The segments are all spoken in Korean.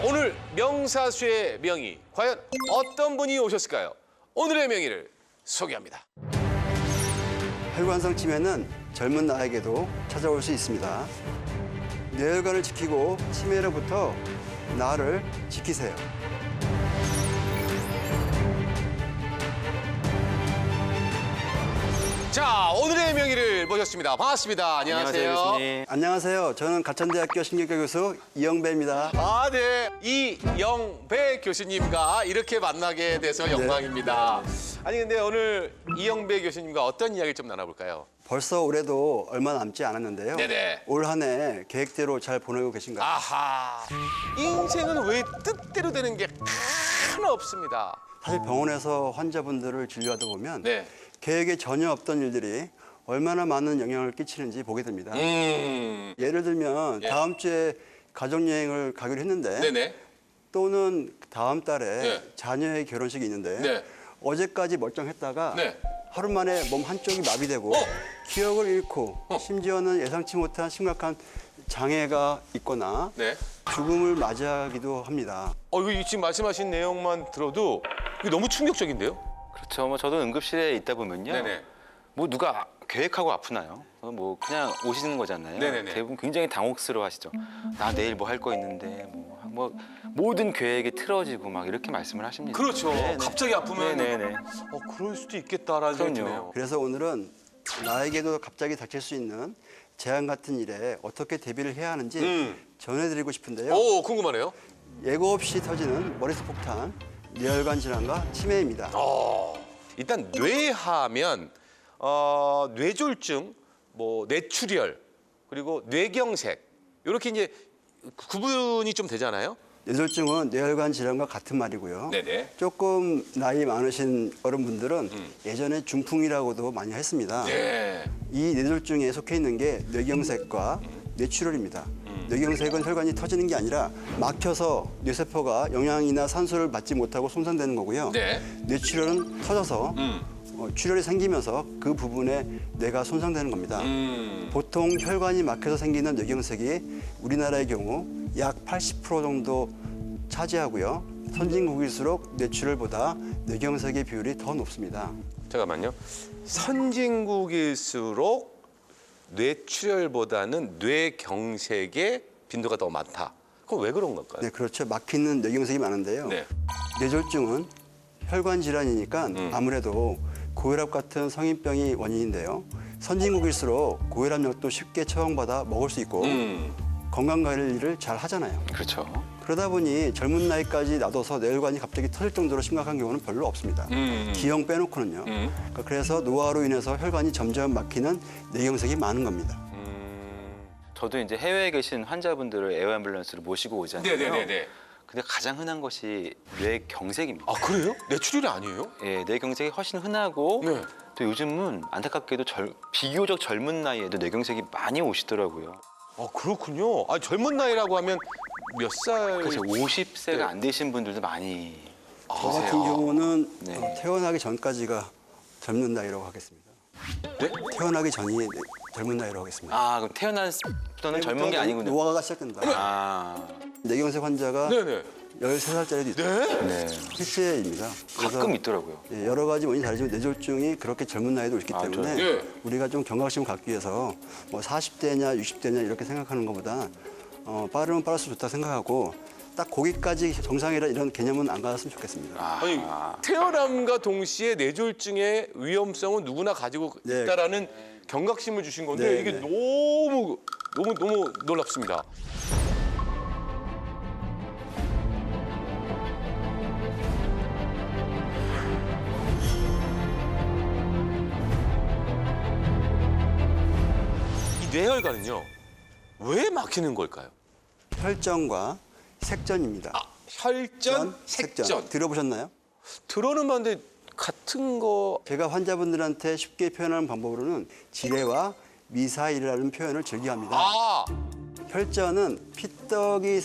오늘 명사수의 명의, 과연 어떤 분이 오셨을까요? 오늘의 명의를 소개합니다. 혈관성 치매는 젊은 나에게도 찾아올 수 있습니다. 뇌혈관을 지키고 치매로부터 나를 지키세요. 자, 오늘의 명의를 모셨습니다. 반갑습니다. 안녕하세요. 교수님. 안녕하세요. 저는 가천대학교 신경과 교수 이영배입니다. 아, 네. 이영배 교수님과 이렇게 만나게 돼서 영광입니다. 아니, 근데 오늘 이영배 교수님과 어떤 이야기를 좀 나눠볼까요? 벌써 올해도 얼마 남지 않았는데요. 네네. 올 한 해 계획대로 잘 보내고 계신가요? 아하. 인생은 왜 뜻대로 되는 게 하나 없습니다. 사실 병원에서 환자분들을 진료하다 보면 네. 계획에 전혀 없던 일들이 얼마나 많은 영향을 끼치는지 보게 됩니다. 예를 들면 예. 다음 주에 가족여행을 가기로 했는데 네네. 또는 다음 달에 네. 자녀의 결혼식이 있는데 네. 어제까지 멀쩡했다가 네. 하루 만에 몸 한쪽이 마비되고 기억을 잃고 심지어는 예상치 못한 심각한 장애가 있거나 네. 죽음을 맞이하기도 합니다. 이거 지금 말씀하신 내용만 들어도 이게 너무 충격적인데요? 그렇죠. 뭐 저도 응급실에 있다 보면요. 네네. 뭐 누가 계획하고 아프나요? 뭐 그냥 오시는 거잖아요. 네네네. 대부분 굉장히 당혹스러워하시죠. 나 내일 뭐 할 거 있는데 뭐 모든 계획이 틀어지고 막 이렇게 말씀을 하십니다. 그렇죠. 네네. 갑자기 아프면 네네네. 그럴 수도 있겠다라는 생각이 그럼요. 드네요. 그래서 오늘은 나에게도 갑자기 닥칠 수 있는 재앙 같은 일에 어떻게 대비를 해야 하는지 전해드리고 싶은데요. 오, 궁금하네요. 예고 없이 터지는 머리속 폭탄, 뇌혈관 질환과 치매입니다. 일단 뇌하면 뇌졸중, 뭐 뇌출혈, 그리고 뇌경색 이렇게 이제 구분이 좀 되잖아요. 뇌졸중은 뇌혈관 질환과 같은 말이고요. 네네. 조금 나이 많으신 어른분들은 예전에 중풍이라고도 많이 했습니다. 네. 이 뇌졸중에 속해 있는 게 뇌경색과 뇌출혈입니다. 뇌경색은 혈관이 터지는 게 아니라 막혀서 뇌세포가 영양이나 산소를 받지 못하고 손상되는 거고요. 네. 뇌출혈은 터져서 출혈이 생기면서 그 부분에 뇌가 손상되는 겁니다. 보통 혈관이 막혀서 생기는 뇌경색이 우리나라의 경우 약 80% 정도 차지하고요. 선진국일수록 뇌출혈보다 뇌경색의 비율이 더 높습니다. 잠깐만요. 선진국일수록 뇌출혈보다는 뇌경색의 빈도가 더 많다. 그럼 왜 그런 걸까요? 네, 그렇죠. 막히는 뇌경색이 많은데요. 네. 뇌졸중은 혈관 질환이니까 아무래도 고혈압 같은 성인병이 원인인데요. 선진국일수록 고혈압약도 쉽게 처방받아 먹을 수 있고 건강 관리를 잘 하잖아요. 그렇죠. 그러다 보니 젊은 나이까지 놔둬서 뇌혈관이 갑자기 터질 정도로 심각한 경우는 별로 없습니다. 기형 빼놓고는요. 그래서 노화로 인해서 혈관이 점점 막히는 뇌경색이 많은 겁니다. 저도 이제 해외에 계신 환자분들을 에어앰뷸런스로 모시고 오잖아요. 네네네네. 근데 가장 흔한 것이 뇌경색입니다. 아, 그래요? 뇌출혈이 아니에요? 예, 뇌경색이 훨씬 흔하고 네. 또 요즘은 안타깝게도 비교적 젊은 나이에도 뇌경색이 많이 오시더라고요. 그렇군요. 젊은 나이라고 하면 몇 살? 그래서 50세가 네. 안 되신 분들도 많이 저 같은 경우는 네. 태어나기 전까지가 젊은 나이라고 하겠습니다. 네? 태어나기 전이 젊은 나이라고 하겠습니다. 그럼 태어난 때는 젊은 게 아니군요. 노화가 시작된다. 아, 뇌경색 환자가 네네. 13살짜리도 있어요. 네. 실제입니다. 그래서 가끔 있더라고요. 예, 여러 가지 원인이 다르지만 뇌졸중이 그렇게 젊은 나이도 있기 때문에 예. 우리가 좀 경각심을 갖기 위해서 뭐 40대냐 60대냐 이렇게 생각하는 것보다 빠르면 빠를수록 좋다 생각하고 딱 거기까지 정상이라 이런 개념은 안 가졌으면 좋겠습니다. 아니, 태어남과 동시에 뇌졸중의 위험성은 누구나 가지고 네. 있다라는 경각심을 주신 건데 네, 이게 네. 너무 놀랍습니다. 이 뇌혈관은요, 왜 막히는 걸까요? 혈전과 색전입니다. 혈전, 색전. 들어보셨나요? 들어는 봤는데 같은 거. 제가 환자분들한테 쉽게 표현하는 방법으로는 지뢰와 미사일이라는 표현을 즐겨합니다. 혈전은 피떡이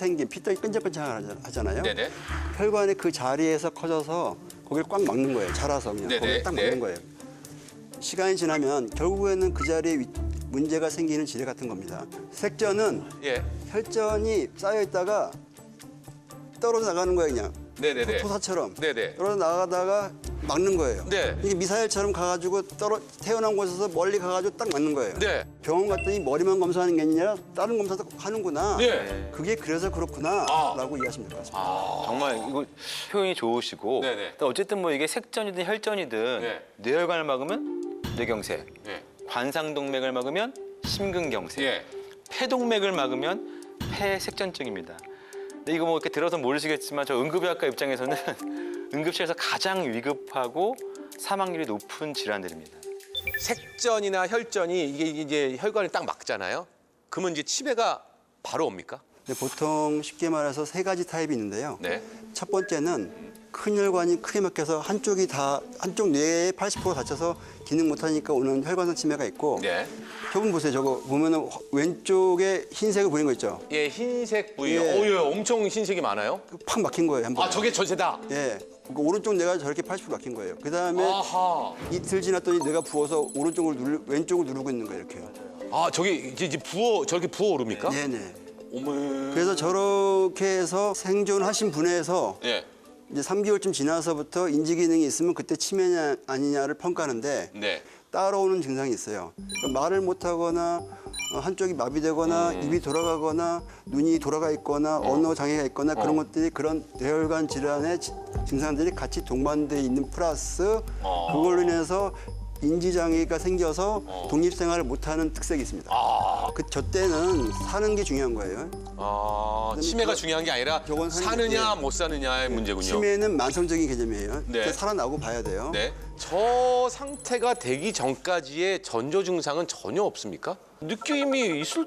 끈적끈적하잖아요. 네네. 혈관이 그 자리에서 커져서 거기를 꽉 막는 거예요. 자라서 그냥 네네. 거기를 딱 네. 막는 거예요. 시간이 지나면 결국에는 그 자리에 문제가 생기는 지뢰 같은 겁니다. 색전은 예. 혈전이 쌓여 있다가 떨어져 나가는 거예요, 그냥. 네네네. 토사처럼. 네네. 떨어져 나가다가 막는 거예요. 네. 이게 미사일처럼 가가지고 태어난 곳에서 멀리 가가지고 딱 맞는 거예요. 네. 병원 갔더니 머리만 검사하는 게 아니라 다른 검사도 하는구나. 네. 그게 그래서 그렇구나라고 이해하시면 될 것 같습니다. 정말 이거 표현이 좋으시고 네네. 또 어쨌든 뭐 이게 색전이든 혈전이든 네. 뇌혈관을 막으면 뇌경색, 네. 관상동맥을 막으면 심근경색, 예. 폐동맥을 막으면 폐색전증입니다. 근데 이거 뭐 이렇게 들어서 모르시겠지만 저 응급의학과 입장에서는 응급실에서 가장 위급하고 사망률이 높은 질환들입니다. 색전이나 혈전이 이게 이제 혈관을 딱 막잖아요. 그러면 이제 치매가 바로 옵니까? 근데 보통 쉽게 말해서 세 가지 타입이 있는데요. 네. 첫 번째는 큰 혈관이 크게 막혀서 한쪽 뇌에 80% 다쳐서 기능 못하니까 오는 혈관성 치매가 있고 네. 저분 보세요. 저거 보면은 왼쪽에 흰색을 보이는 거 있죠. 예, 흰색 부위. 예. 오, 예, 엄청 흰색이 많아요. 팍 막힌 거예요. 한 번. 아, 저게 전체다. 예. 그러니까 오른쪽 뇌가 저렇게 80% 막힌 거예요. 그 다음에 아하. 이틀 지났더니 뇌가 부어서 왼쪽을 누르고 있는 거예요. 이렇게. 아, 저기 이제 저렇게 부어 오릅니까? 네네. 어머. 그래서 저렇게 해서 생존하신 분에서 예. 이제 3개월쯤 지나서부터 인지 기능이 있으면 그때 치매냐 아니냐를 평가하는데 네. 따라오는 증상이 있어요. 그러니까 말을 못하거나 한쪽이 마비되거나 입이 돌아가거나 눈이 돌아가 있거나 언어 장애가 있거나 그런 것들이 그런 뇌혈관 질환의 증상들이 같이 동반돼 있는 플러스 그걸로 인해서 인지 장애가 생겨서 독립생활을 못하는 특색이 있습니다. 저 때는 사는 게 중요한 거예요. 아, 치매가 중요한 게 아니라 저건 사느냐 네. 못 사느냐의 문제군요. 치매는 만성적인 개념이에요. 네. 그래서 살아나고 봐야 돼요. 네. 저 상태가 되기 전까지의 전조 증상은 전혀 없습니까? 느낌이 있을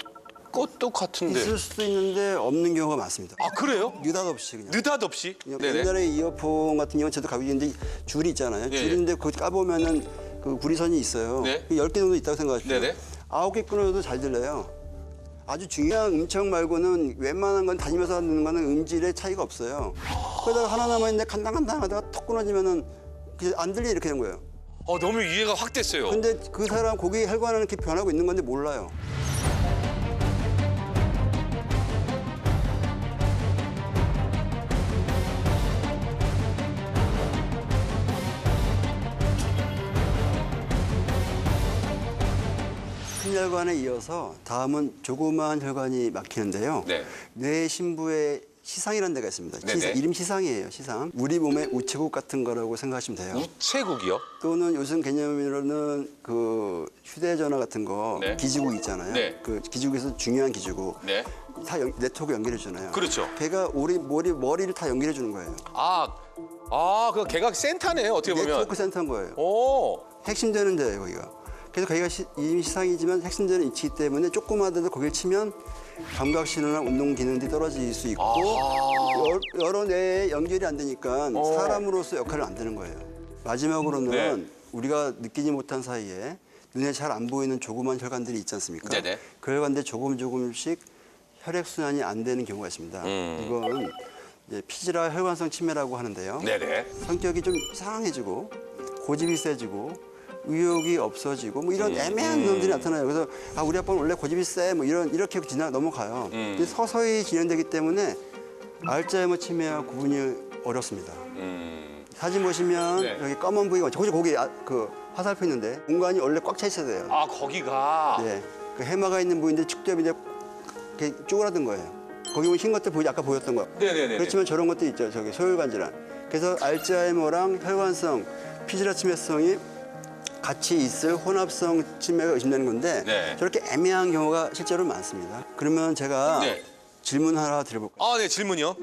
것도 같은데. 있을 수도 있는데 없는 경우가 많습니다. 아, 그래요? 느닷없이 그냥. 느닷없이? 네네. 옛날에 이어폰 같은 경우는 저도 가지고 있는데 줄이 있잖아요. 예, 줄인데 그거 까보면은 그 구리선이 있어요. 네. 10개 정도 있다고 생각하십시오. 네네. 9개 끊어도 잘 들려요. 아주 중요한 음청 말고는 웬만한 건 다니면서 듣는 거는 음질의 차이가 없어요. 그러다가 하나 남아있는데 간당간당 하다가 턱 끊어지면은 그냥 안 들리 이렇게 된 거예요. 너무 이해가 확 됐어요. 근데 그 사람 고기 혈관은 이렇게 변하고 있는 건데 몰라요. 큰 혈관에 이어서 다음은 조그마한 혈관이 막히는데요. 네. 뇌 심부에 시상이라는 데가 있습니다. 네네. 이름 시상이에요. 시상. 우리 몸의 우체국 같은 거라고 생각하시면 돼요. 우체국이요? 또는 요즘 개념으로는 그 휴대전화 같은 거 네. 기지국 있잖아요. 네. 그 기지국에서 중요한 기지국 네. 다 네트워크 연결해 주잖아요. 그렇죠. 걔가 우리 머리를 다 연결해 주는 거예요. 그 개각 센터네요, 어떻게 보면. 네트워크 센터인 거예요. 오. 핵심되는 데예요, 거기가. 그래서 거기가 이미 시상이지만 핵심되는 위치이기 때문에 조그마하더라도 거기를 치면 감각 신호나 운동 기능들이 떨어질 수 있고 여러 뇌에 연결이 안 되니까 사람으로서 역할을 안 되는 거예요. 마지막으로는 네. 우리가 느끼지 못한 사이에 눈에 잘 안 보이는 조그만 혈관들이 있지 않습니까? 네네. 그 혈관들 조금씩 혈액순환이 안 되는 경우가 있습니다. 이건 이제 피지라 혈관성 치매라고 하는데요. 네네. 성격이 좀 이상해지고 고집이 세지고 의욕이 없어지고 뭐 이런 애매한 놈들이 나타나요. 그래서 우리 아빠는 원래 고집이 세 뭐 이렇게 넘어가요. 근데 서서히 진행되기 때문에 알츠하이머 치매와 구분이 어렵습니다. 사진 보시면 네. 여기 검은 부위가 거기 그 화살표 있는데 공간이 원래 꽉 차 있어야 돼요. 거기가. 네, 그 해마가 있는 부위인데 축접인데 이렇게 쪼그라든 거예요. 거기 보면 흰 것들 아까 보였던 거. 네네네. 그렇지만 저런 것도 있죠. 저기 소혈관 질환. 그래서 알츠하이머랑 혈관성 피지라 치매성이 같이 있을 혼합성 치매가 의심되는 건데 네. 저렇게 애매한 경우가 실제로 많습니다. 그러면 제가 네. 질문 하나 드려볼까요? 네, 질문이요.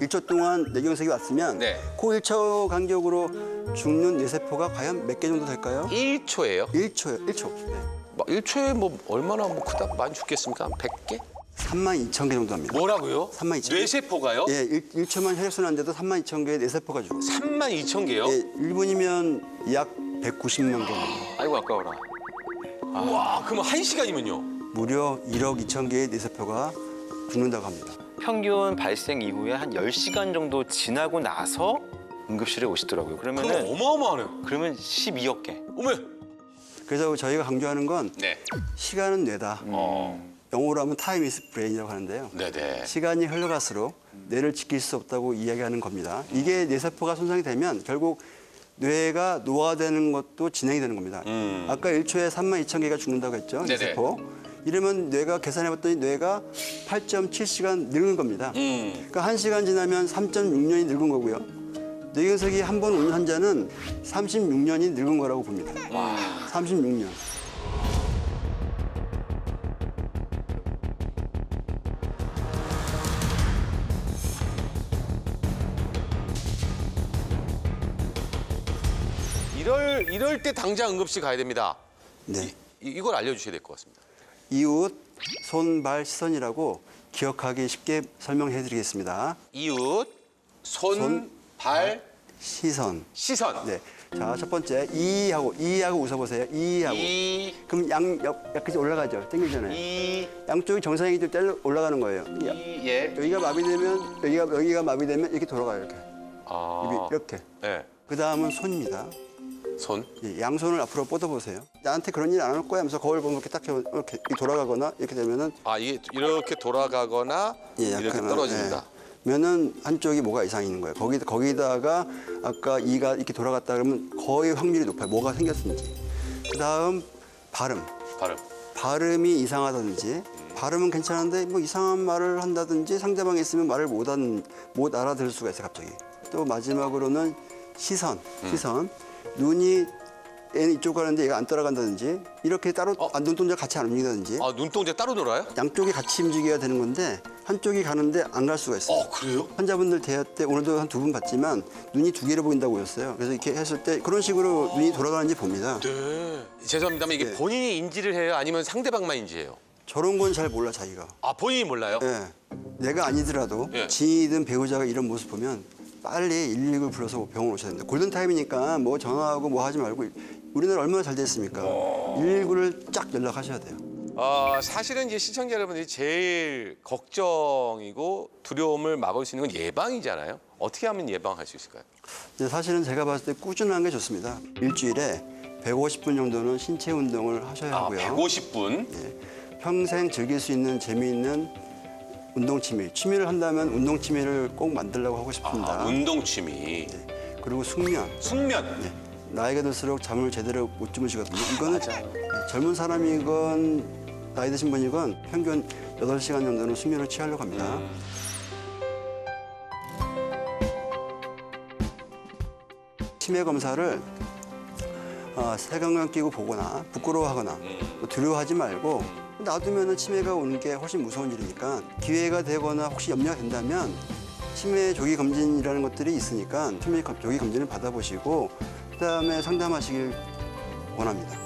1초 동안 뇌경색이 왔으면 네. 그 1초 간격으로 죽는 뇌세포가 과연 몇 개 정도 될까요? 1초예요? 1초요. 1초. 네. 1초에 뭐 얼마나 크다 많이 죽겠습니까? 100개? 32,000개 정도 합니다. 뭐라고요? 32,000개. 뇌세포가요? 예, 1초만 혈액순환 돼도 32,000개의 뇌세포가 죽어요. 32,000개요? 예, 1분이면 약 190만 개. 아이고 아까워라. 와, 그럼 1시간이면요? 무려 1억 2천 개의 뇌세포가 죽는다고 합니다. 평균 발생 이후에 한 10시간 정도 지나고 나서 응급실에 오시더라고요. 그럼 그러면 어마어마하네요. 12억 개. 어머. 그래서 저희가 강조하는 건 네. 시간은 뇌다. 영어로 하면 타임 이즈 브레인이라고 하는데요. 네네. 시간이 흘러갈수록 뇌를 지킬 수 없다고 이야기하는 겁니다. 이게 뇌세포가 손상이 되면 결국 뇌가 노화되는 것도 진행이 되는 겁니다. 아까 1초에 32,000개가 죽는다고 했죠. 네네. 뇌세포. 이러면 뇌가 계산해봤더니 뇌가 8.7시간 늙은 겁니다. 그러니까 1시간 지나면 3.6년이 늙은 거고요. 뇌경색이 한 번 온 환자는 36년이 늙은 거라고 봅니다. 36년. 이럴 때 당장 응급실 가야 됩니다. 네. 이걸 알려주셔야 될 것 같습니다. 이웃, 손, 발, 시선이라고 기억하기 쉽게 설명해 드리겠습니다. 이웃, 손, 발, 시선. 시선. 네. 자, 첫 번째 이하고 웃어보세요. 이하고. 이, 그럼 약간 올라가죠. 땡기잖아요. 이, 양쪽이 정상이기 때문에 때려 올라가는 거예요. 이, 예. 여기가 마비되면 여기가 마비되면 이렇게 돌아가요. 이렇게. 아, 이렇게. 네. 그 다음은 손입니다. 손. 예, 양손을 앞으로 뻗어보세요. 나한테 그런 일 안 할 거야 하면서 거울 보면 이렇게 딱 이렇게 돌아가거나 이렇게 되면은 아, 이게 이렇게 돌아가거나 예, 이렇게 약간은, 떨어집니다. 면은 한쪽이 뭐가 이상이 있는 거예요. 거기다가 아까 이가 이렇게 돌아갔다 그러면 거의 확률이 높아요. 뭐가 생겼는지. 그다음 발음. 발음이 이상하다든지 발음은 괜찮은데 뭐 이상한 말을 한다든지 상대방이 있으면 말을 못 알아들을 수가 있어요. 갑자기. 또 마지막으로는 시선. 눈이 얘는 이쪽 가는데 얘가 안 따라간다든지 이렇게 따로 눈동자 같이 안 움직이다든지 아, 눈동자 따로 놀아요? 양쪽이 같이 움직여야 되는 건데 한쪽이 가는데 안 갈 수가 있어요. 그래요? 환자분들 대화 때 오늘도 한 2분 봤지만 눈이 2개로 보인다고 했어요. 그래서 이렇게 했을 때 그런 식으로 눈이 돌아가는지 봅니다. 네. 죄송합니다만 이게 본인이 인지를 해요? 아니면 상대방만 인지해요? 저런 건 잘 몰라 자기가. 아, 본인이 몰라요? 예. 내가 아니더라도 예. 지인이든 배우자가 이런 모습 보면 빨리 119를 불러서 병원 오셔야 됩니다. 골든타임이니까 뭐 전화하고 뭐 하지 말고 우리나라 얼마나 잘 됐습니까? 119를 쫙 연락하셔야 돼요. 사실은 이제 시청자 여러분들이 제일 걱정이고 두려움을 막을 수 있는 건 예방이잖아요. 어떻게 하면 예방할 수 있을까요? 근데 사실은 제가 봤을 때 꾸준한 게 좋습니다. 일주일에 150분 정도는 신체 운동을 하셔야 하고요. 150분. 예. 평생 즐길 수 있는 재미있는 운동 취미를 한다면 운동 취미를 꼭 만들려고 하고 싶습니다. 운동 취미. 네. 그리고 숙면. 숙면. 네. 나이가 들수록 잠을 제대로 못 주무시거든요. 이거는 젊은 사람이건 나이 드신 분이건 평균 8시간 정도는 숙면을 취하려고 합니다. 치매 검사를 색안경 끼고 보거나 부끄러워하거나 뭐 두려워하지 말고 놔두면 치매가 오는 게 훨씬 무서운 일이니까 기회가 되거나 혹시 염려가 된다면 치매 조기 검진이라는 것들이 있으니까 치매 조기 검진을 받아보시고 그다음에 상담하시길 원합니다.